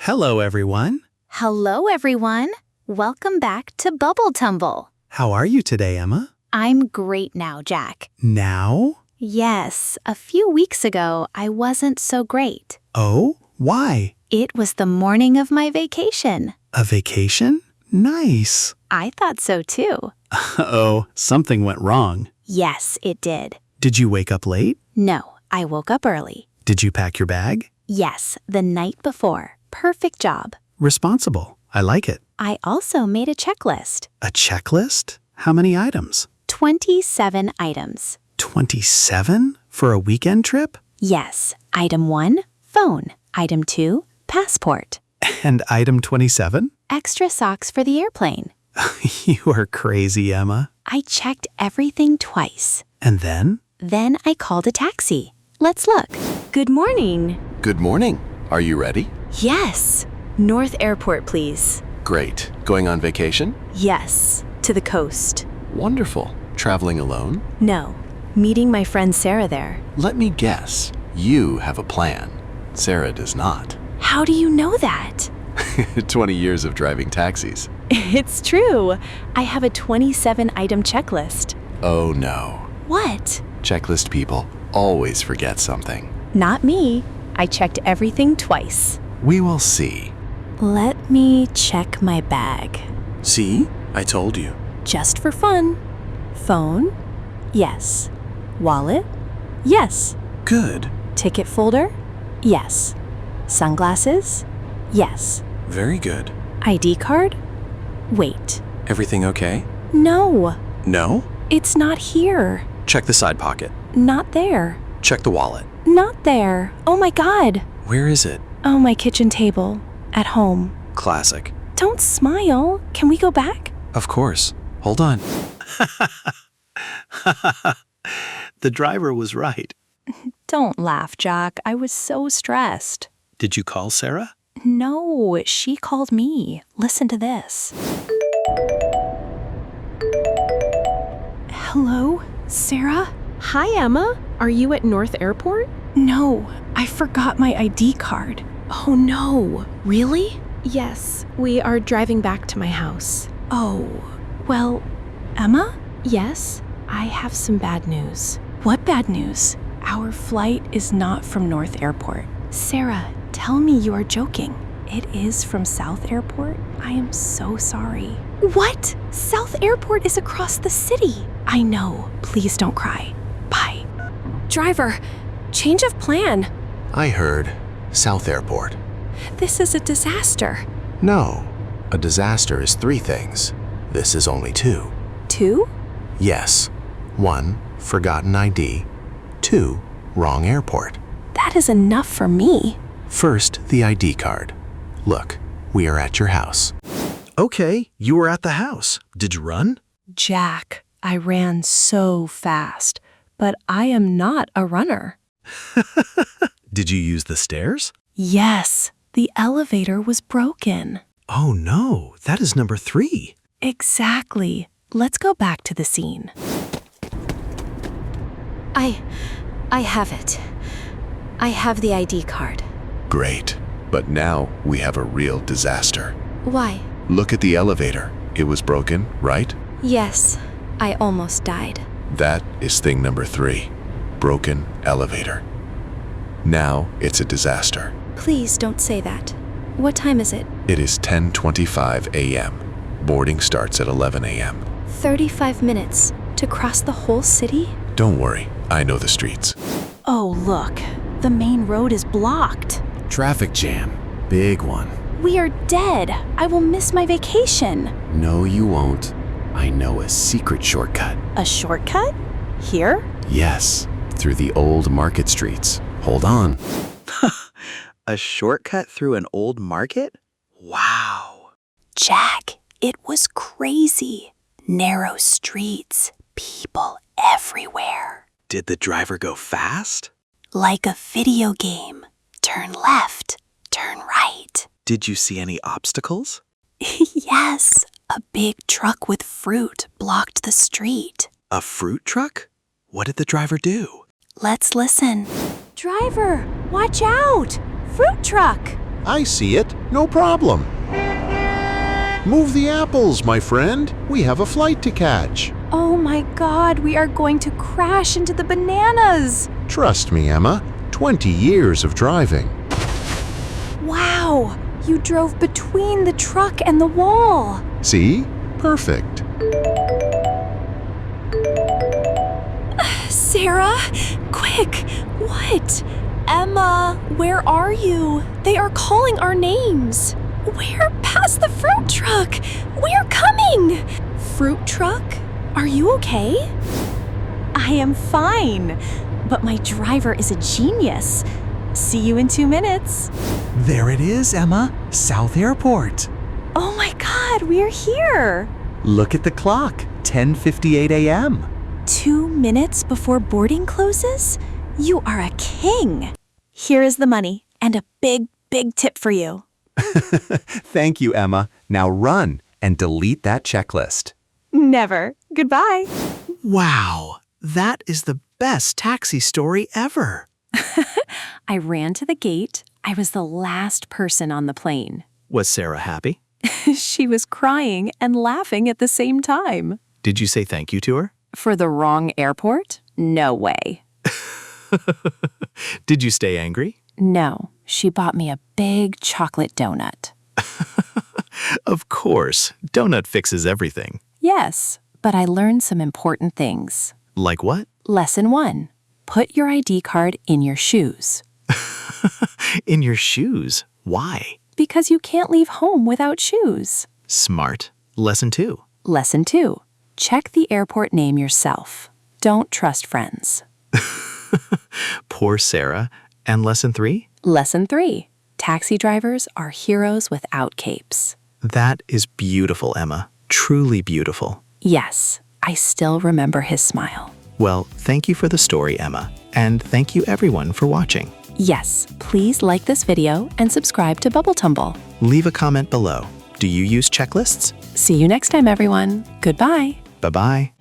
Hello, everyone. Hello, everyone. Welcome back to Bubble Tumble. How are you today, Emma? I'm great now, Jack. Now? Yes, a few weeks ago, I wasn't so great. Oh, why? It was the morning of my vacation. A vacation? Nice. I thought so too. Uh-oh, something went wrong. Yes, it did. Did you wake up late? No, I woke up early. Did you pack your bag? Yes, the night before. Perfect job. Responsible. I like it. I also made a checklist. A checklist? How many items? 27 items. 27? For a weekend trip? Yes. Item 1, phone. Item 2, passport. And item 27? Extra socks for the airplane. You are crazy, Emma. I checked everything twice. And then? Then I called a taxi. Let's look. Good morning. Good morning. Are you ready? Yes. North Airport, please. Great. Going on vacation? Yes. To the coast. Wonderful. Traveling alone? No. Meeting my friend Sarah there. Let me guess. You have a plan. Sarah does not. How do you know that? 20 years of driving taxis. It's true. I have a 27-item checklist. Oh no. What? Checklist people always forget something. Not me. I checked everything twice. We will see. Let me check my bag. See? I told you. Just for fun. Phone? Yes. Wallet? Yes. Good. Ticket folder? Yes. Sunglasses? Yes. Very good. ID card? Wait. Everything okay? No, No? it's not here. Check the side pocket. Not there. Check the wallet. Not there. Oh my God. Where is it? Oh, my kitchen table. At home. Classic. Don't smile. Can we go back? Of course. Hold on. The driver was right. Don't laugh, Jack. I was so stressed. Did you call Sarah? No, she called me. Listen to this. Hello, Sarah? Hi, Emma. Are you at North Airport? No, I forgot my ID card. Oh, no. Really? Yes, we are driving back to my house. Oh, well, Emma? Yes, I have some bad news. What bad news? Our flight is not from North Airport. Sarah, tell me you are joking. It is from South Airport? I am so sorry. What? South Airport is across the city. I know. Please don't cry. Bye. Driver, change of plan. I heard. South Airport. This is a disaster. No. A disaster is 3 things. This is only 2. 2? Yes. 1, forgotten ID. 2, wrong airport. That is enough for me. First, the ID card. Look, we are at your house. Okay, you were at the house. Did you run? Jack, I ran so fast, but I am not a runner. Did you use the stairs? Yes, the elevator was broken. Oh no, that is number 3. Exactly. Let's go back to the scene. I have it. I have the ID card. Great. But now we have a real disaster. Why? Look at the elevator. It was broken, right? Yes, I almost died. That is thing number 3. Broken elevator. Now it's a disaster. Please don't say that. What time is it? It is 10:25 a.m. Boarding starts at 11 a.m. 35 minutes to cross the whole city? Don't worry, I know the streets. Oh, look. The main road is blocked. Traffic jam. Big one. We are dead. I will miss my vacation. No, you won't. I know a secret shortcut. A shortcut? Here? Yes, through the old market streets. Hold on. A shortcut through an old market? Wow. Jack, it was crazy. Narrow streets, people everywhere. Did the driver go fast? Like a video game. Turn left, turn right. Did you see any obstacles? Yes, a big truck with fruit blocked the street. A fruit truck? What did the driver do? Let's listen. Driver, watch out! Fruit truck! I see it. No problem. Move the apples, my friend. We have a flight to catch. Oh my God, we are going to crash into the bananas. Trust me, Emma. 20 years of driving. Wow, you drove between the truck and the wall. See? Perfect. Sarah, quick, what? Emma, where are you? They are calling our names. We're past the fruit truck. We're coming. Fruit truck? Are you okay? I am fine, but my driver is a genius. See you in 2 minutes. There it is, Emma. South Airport. Oh my God, we're here. Look at the clock. 10:58 a.m. 2 minutes before boarding closes? You are a king. Here is the money and a big, big tip for you. Thank you, Emma. Now run and delete that checklist. Never. Goodbye. Wow, that is the best taxi story ever. I ran to the gate. I was the last person on the plane. Was Sarah happy? She was crying and laughing at the same time. Did you say thank you to her? For the wrong airport? No way. Did you stay angry? No, she bought me a big chocolate donut. Of course, donut fixes everything. Yes, but I learned some important things. Like what? Lesson 1. Put your ID card in your shoes. In your shoes. Why? Because you can't leave home without shoes. Smart. Lesson 2. Lesson 2. Check the airport name yourself. Don't trust friends. Poor Sarah. And lesson 3? Lesson 3. Taxi drivers are heroes without capes. That is beautiful, Emma. Truly beautiful. Yes, I still remember his smile. Well, thank you for the story, Emma. And thank you everyone for watching. Yes, please like this video and subscribe to Bubble Tumble. Leave a comment below. Do you use checklists? See you next time, everyone. Goodbye. Bye-bye.